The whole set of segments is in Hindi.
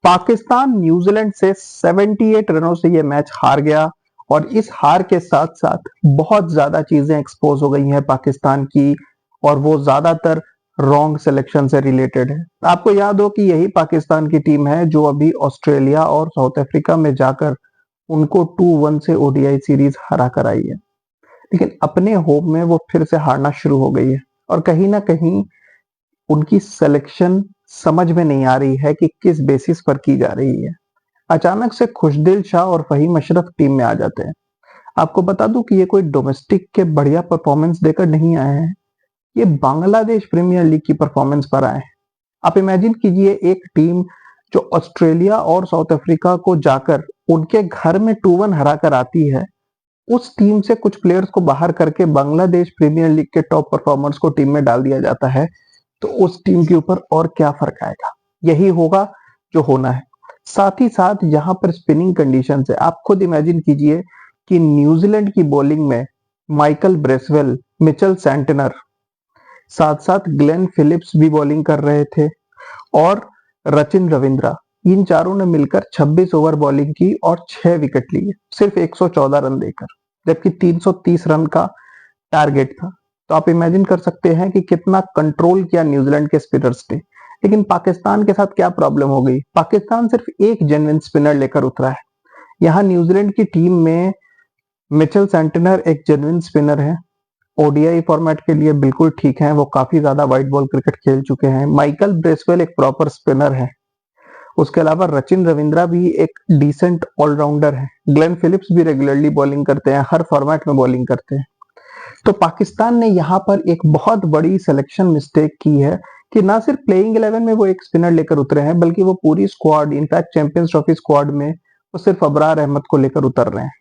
पाकिस्तान न्यूजीलैंड से 78 रनों से ये मैच हार गया और इस हार के साथ साथ बहुत ज्यादा चीजें एक्सपोज हो गई हैं पाकिस्तान की, और वो ज्यादातर रॉन्ग सिलेक्शन से रिलेटेड है। आपको याद हो कि यही पाकिस्तान की टीम है जो अभी ऑस्ट्रेलिया और साउथ अफ्रीका में जाकर उनको 2-1 से ओडीआई सीरीज हरा कर आई है, लेकिन अपने होम में वो फिर से हारना शुरू हो गई है और कहीं ना कहीं उनकी सिलेक्शन समझ में नहीं आ रही है कि किस बेसिस पर की जा रही है। अचानक से खुशदिल शाह और फहीम अशरफ टीम में आ जाते हैं। आपको बता दूं कि ये कोई डोमेस्टिक के बढ़िया परफॉर्मेंस देकर नहीं आए हैं, ये बांग्लादेश प्रीमियर लीग की परफॉर्मेंस पर आए हैं। आप इमेजिन कीजिए, एक टीम जो ऑस्ट्रेलिया और साउथ अफ्रीका को जाकर उनके घर में 2-1 हरा कर आती है, उस टीम से कुछ प्लेयर्स को बाहर करके बांग्लादेश प्रीमियर लीग के टॉप परफॉर्मर्स को टीम में डाल दिया जाता है, तो उस टीम के ऊपर और क्या फर्क आएगा। यही होगा जो होना है। साथ ही साथ यहाँ पर स्पिनिंग कंडीशन है। आप खुद इमेजिन कीजिए कि न्यूजीलैंड की बॉलिंग में माइकल ब्रेसवेल, मिचेल सैंटनर, साथ साथ ग्लेन फिलिप्स भी बॉलिंग कर रहे थे और रचिन रविंद्रा, इन चारों ने मिलकर 26 ओवर बॉलिंग की और 6 विकेट लिए, सिर्फ 114 रन देकर, जबकि 330 रन का टारगेट था। तो आप इमेजिन कर सकते हैं कि कितना कंट्रोल किया न्यूजीलैंड के स्पिनर्स ने। लेकिन पाकिस्तान के साथ क्या प्रॉब्लम हो गई, पाकिस्तान सिर्फ एक जेन्युइन स्पिनर लेकर उतरा है। यहाँ न्यूजीलैंड की टीम में मिचेल सैंटनर एक जेन्युइन स्पिनर है, ओडीआई फॉर्मेट के लिए बिल्कुल ठीक है, वो काफी ज्यादा व्हाइट बॉल क्रिकेट खेल चुके हैं। माइकल ब्रेसवेल एक प्रॉपर स्पिनर है। उसके अलावा रचिन रविंद्रा भी एक डिसेंट ऑलराउंडर है। ग्लेन फिलिप्स भी रेगुलरली बॉलिंग करते हैं, हर फॉर्मेट में बॉलिंग करते हैं। तो पाकिस्तान ने यहाँ पर एक बहुत बड़ी सिलेक्शन मिस्टेक की है कि ना सिर्फ प्लेइंग 11 में वो एक स्पिनर लेकर उतरे हैं, बल्कि वो पूरी squad, in fact champions trophy squad में वो सिर्फ अबरार अहमद को लेकर उतर रहे हैं।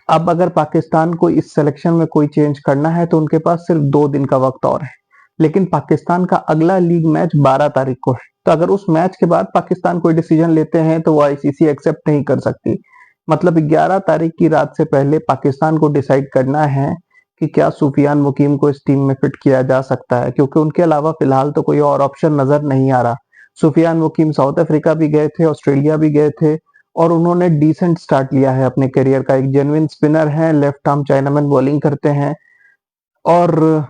अब अगर पाकिस्तान को इस सिलेक्शन में कोई चेंज करना है तो उनके पास सिर्फ 2 दिन का वक्त और है, लेकिन पाकिस्तान का अगला लीग मैच 12 तारीख को है। तो अगर उस मैच के बाद पाकिस्तान कोई डिसीजन लेते हैं तो वो आईसीसी एक्सेप्ट नहीं कर सकती। मतलब 11 तारीख की रात से पहले पाकिस्तान को डिसाइड करना है कि क्या सुफियान मुकीम को इस टीम में फिट किया जा सकता है, क्योंकि उनके अलावा फिलहाल तो कोई और ऑप्शन नजर नहीं आ रहा। सुफियान मुकीम साउथ अफ्रीका भी गए थे, ऑस्ट्रेलिया भी गए थे और उन्होंने डिसेंट स्टार्ट लिया है अपने करियर का। एक जेन्युइन स्पिनर है, लेफ्ट आर्म चाइनामैन बॉलिंग करते हैं और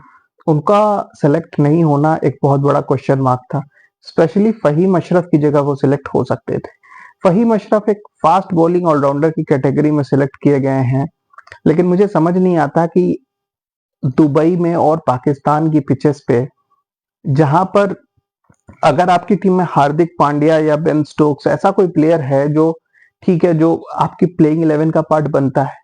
उनका सेलेक्ट नहीं होना एक बहुत बड़ा क्वेश्चन मार्क था। स्पेशली फहीम अशरफ की जगह वो सिलेक्ट हो सकते थे। फहीम अशरफ एक फास्ट बॉलिंग ऑलराउंडर की कैटेगरी में सिलेक्ट किए गए हैं, लेकिन मुझे समझ नहीं आता कि दुबई में और पाकिस्तान की पिचेस पे, जहां पर अगर आपकी टीम में हार्दिक पांड्या या बेन स्टोक्स ऐसा कोई प्लेयर है जो ठीक है, जो आपकी प्लेइंग 11 का पार्ट बनता है,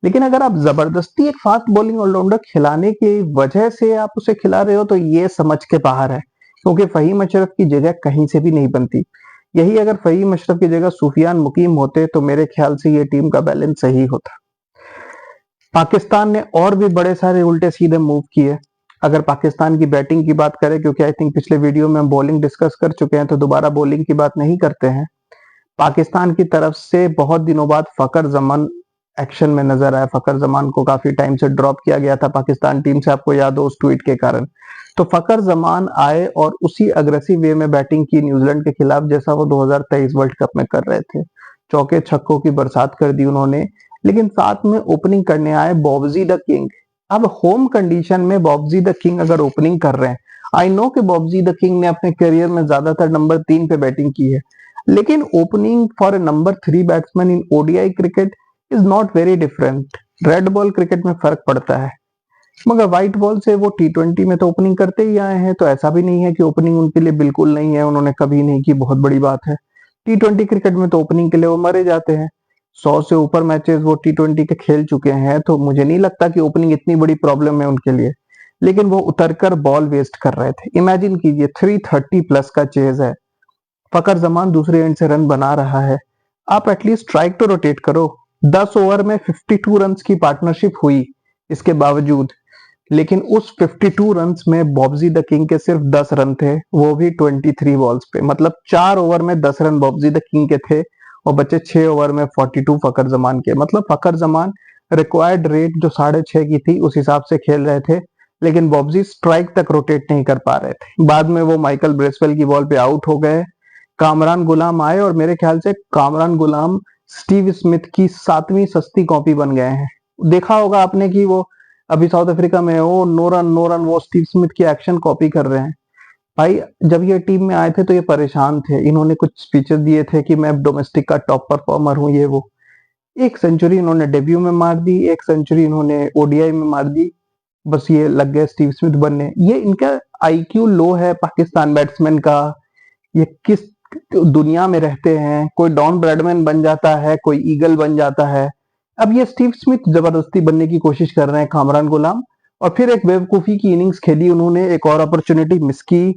लेकिन अगर आप जबरदस्ती एक फास्ट बॉलिंग ऑलराउंडर खिलाने की वजह से आप उसे खिला रहे हो, तो ये समझ के बाहर है, क्योंकि फहीम अशरफ की जगह कहीं से भी नहीं बनती। यही अगर फहीम अशरफ की जगह सुफियान मुकीम होते तो मेरे ख्याल से ये टीम का बैलेंस सही होता। पाकिस्तान ने और भी बड़े सारे उल्टे सीधे मूव किए। अगर पाकिस्तान की बैटिंग की बात करें, क्योंकि आई थिंक पिछले वीडियो में हम बॉलिंग डिस्कस कर चुके हैं, तो दोबारा बॉलिंग की बात नहीं करते हैं। पाकिस्तान की तरफ से बहुत दिनों बाद फकर जमान एक्शन में नजर आया। फकर जमान को काफी टाइम से ड्रॉप किया गया था पाकिस्तान टीम से, आपको याद हो उस ट्वीट के कारण। तो फकर जमान आए और उसी अग्रेसिव वे में बैटिंग की न्यूजीलैंड के खिलाफ, जैसा वो 2023 वर्ल्ड कप में कर रहे थे। चौके छक्कों की बरसात कर दी उन्होंने, लेकिन साथ में ओपनिंग करने आए बॉबजी द किंग। अब होम कंडीशन में बॉबजी द किंग अगर ओपनिंग कर रहे हैं, आई नो कि बॉबजी द किंग ने अपने करियर में ज्यादातर नंबर 3 पे बैटिंग की है, लेकिन opening for a number 3 batsman in ODI cricket is not very different. Red ball cricket में फर्क पड़ता है, मगर व्हाइट बॉल से वो टी20 में तो ओपनिंग करते ही आए हैं, तो ऐसा भी नहीं है कि ओपनिंग उनके लिए बिल्कुल नहीं है, उन्होंने कभी नहीं की, बहुत बड़ी बात है। टी20 क्रिकेट में तो ओपनिंग के लिए वो मरे जाते हैं। 100 से ऊपर मैचेस वो टी20 के खेल चुके हैं, तो मुझे नहीं लगता कि ओपनिंग इतनी बड़ी प्रॉब्लम है उनके लिए। लेकिन वो उतरकर बॉल वेस्ट कर रहे थे। इमेजिन कीजिए 330 प्लस का चेज है, फकर जमान दूसरे एंड से रन बना रहा है, आप एटलीस्ट स्ट्राइक तो रोटेट करो। 10 ओवर में 52 रन की पार्टनरशिप हुई इसके बावजूद, लेकिन उस 52 रन में बॉबजी द किंग के सिर्फ 10 रन थे, वो भी 23 बॉल्स पे। मतलब 4 ओवर में 10 रन बॉबजी द किंग के थे और बचे 6 ओवर में 42 फकर जमान के। मतलब फकर जमान रिक्वायर्ड रेट जो 6.5 की थी उस हिसाब से खेल रहे थे, लेकिन बॉबजी स्ट्राइक तक रोटेट नहीं कर पा रहे थे। बाद में वो माइकल ब्रेसवेल की बॉल पे आउट हो गए, कामरान गुलाम आए और मेरे ख्याल से कामरान गुलाम स्टीव स्मिथ की 7वीं सस्ती कॉपी बन गए हैं। देखा होगा आपने कि वो अभी साउथ अफ्रीका में वो नो रन वो स्टीव स्मिथ की एक्शन कॉपी कर रहे हैं। भाई जब ये टीम में आए थे तो ये परेशान थे, इन्होंने कुछ स्पीचेस दिए थे कि मैं डोमेस्टिक का टॉप परफॉर्मर हूँ ये वो। एक सेंचुरी इन्होंने डेब्यू में मार दी, एक सेंचुरी इन्होंने ओडीआई में मार दी, बस ये लग गए स्टीव स्मिथ बनने। ये इनका आईक्यू लो है पाकिस्तान बैट्समैन का। ये किस दुनिया में रहते हैं, कोई डॉन ब्रैडमैन बन जाता है, कोई ईगल बन जाता है। अब ये स्टीव स्मिथ जबरदस्ती बनने की कोशिश कर रहे हैं कामरान गुलाम, और फिर एक बेवकूफी की इनिंग्स खेली उन्होंने, एक और अपॉर्चुनिटी मिस की।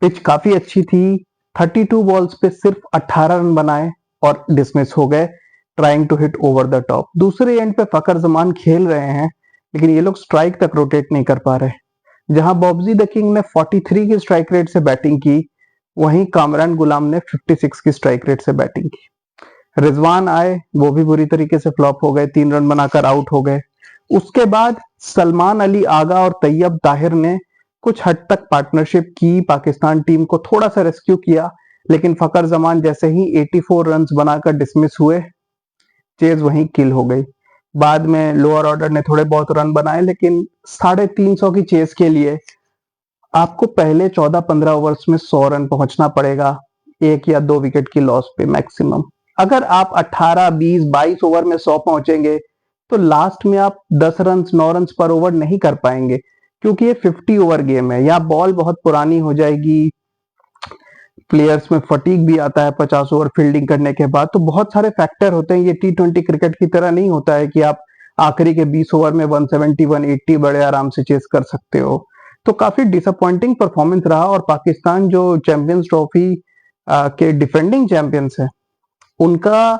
पिच काफी अच्छी थी, 32 बॉल्स पे सिर्फ 18 रन बनाए और डिसमिस हो गए, trying to hit over the top. दूसरे एंड पे फकर जमान खेल रहे हैं, लेकिन ये लोग स्ट्राइक तक रोटेट नहीं कर पा रहे। जहां बॉब्जी द किंग ने 43 की स्ट्राइक रेट से बैटिंग की, वहीं कामरान गुलाम ने 56 की स्ट्राइक रेट से बैटिंग की। रिजवान आए, वो भी बुरी तरीके से फ्लॉप हो गए, 3 रन बनाकर आउट हो गए। उसके बाद सलमान अली आगा और तैयब ताहिर ने कुछ हद तक पार्टनरशिप की, पाकिस्तान टीम को थोड़ा सा रेस्क्यू किया, लेकिन फकर जमान जैसे ही 84 रन बनाकर डिसमिस हुए, चेज वहीं किल हो गई। बाद में लोअर ऑर्डर ने थोड़े बहुत रन बनाए, लेकिन 350 की चेज के लिए आपको पहले 14-15 ओवर्स में 100 रन पहुंचना पड़ेगा, 1 या 2 विकेट की लॉस पे मैक्सिमम। अगर आप 18, 20, 22 ओवर में 100 पहुंचेंगे तो लास्ट में आप 10 रन 9 रन पर ओवर नहीं कर पाएंगे, क्योंकि ये 50 ओवर गेम है। या बॉल बहुत पुरानी हो जाएगी, प्लेयर्स में फटीग भी आता है 50 ओवर फील्डिंग करने के बाद, तो बहुत सारे फैक्टर होते हैं। ये T20 क्रिकेट की तरह नहीं होता है कि आप आखिरी के 20 ओवर में 170, 180 बड़े आराम से चेस कर सकते हो। तो काफी डिसअपॉइंटिंग परफॉर्मेंस रहा, और पाकिस्तान जो चैंपियंस ट्रॉफी के डिफेंडिंग चैंपियंस है, उनका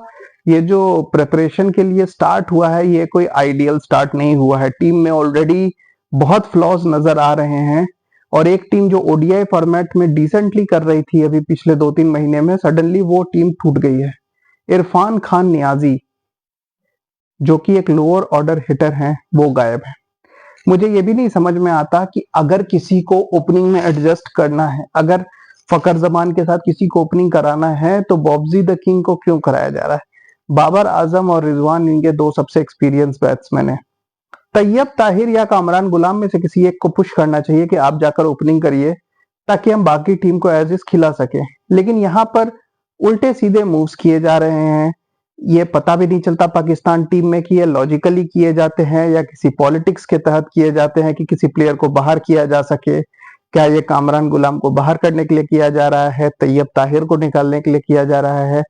ये जो प्रिपरेशन के लिए स्टार्ट हुआ है, ये कोई आइडियल स्टार्ट नहीं हुआ है। टीम में ऑलरेडी बहुत फ्लॉज नजर आ रहे हैं, और एक टीम जो ओडीआई फॉर्मेट में डिसेंटली कर रही थी अभी पिछले 2-3 महीने में, सडनली वो टीम टूट गई है। इरफान खान नियाजी, जो कि एक लोअर ऑर्डर हिटर हैं, वो गायब है। मुझे ये भी नहीं समझ में आता कि अगर किसी को ओपनिंग में एडजस्ट करना है, अगर फकर जमान के साथ किसी को ओपनिंग कराना है, तो बॉब्जी द किंग को क्यों कराया जा रहा है? बाबर आजम और रिजवान इनके 2 सबसे एक्सपीरियंस बैट्समैन है। तैयब ताहिर या कामरान गुलाम में से किसी एक को पुश करना चाहिए कि आप जाकर ओपनिंग करिए, ताकि हम बाकी टीम को एज इज खिला सके। लेकिन यहाँ पर उल्टे सीधे मूव्स किए जा रहे हैं। ये पता भी नहीं चलता पाकिस्तान टीम में कि ये लॉजिकली किए जाते हैं या किसी पॉलिटिक्स के तहत किए जाते हैं कि किसी प्लेयर को बाहर किया जा सके। क्या ये कामरान गुलाम को बाहर करने के लिए किया जा रहा है, तैयब ताहिर को निकालने के लिए किया जा रहा है?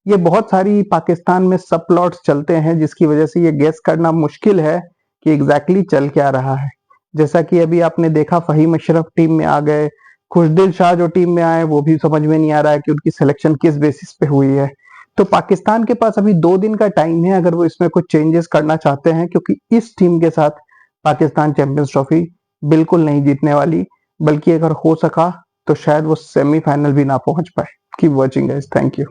ये बहुत सारी पाकिस्तान में सब प्लॉट्स चलते हैं, जिसकी वजह से ये गेस करना मुश्किल है कि एग्जैक्टली चल क्या रहा है। जैसा कि अभी आपने देखा, फहीम अशरफ टीम में आ गए, खुशदिल शाह जो टीम में आए, वो भी समझ में नहीं आ रहा है कि उनकी सिलेक्शन किस बेसिस पे हुई है। तो पाकिस्तान के पास अभी 2 दिन का टाइम है अगर वो इसमें कुछ चेंजेस करना चाहते हैं, क्योंकि इस टीम के साथ पाकिस्तान चैंपियंस ट्रॉफी बिल्कुल नहीं जीतने वाली, बल्कि अगर हो सका तो शायद वो सेमीफाइनल भी ना पहुंच पाए। Keep watching guys, thank you.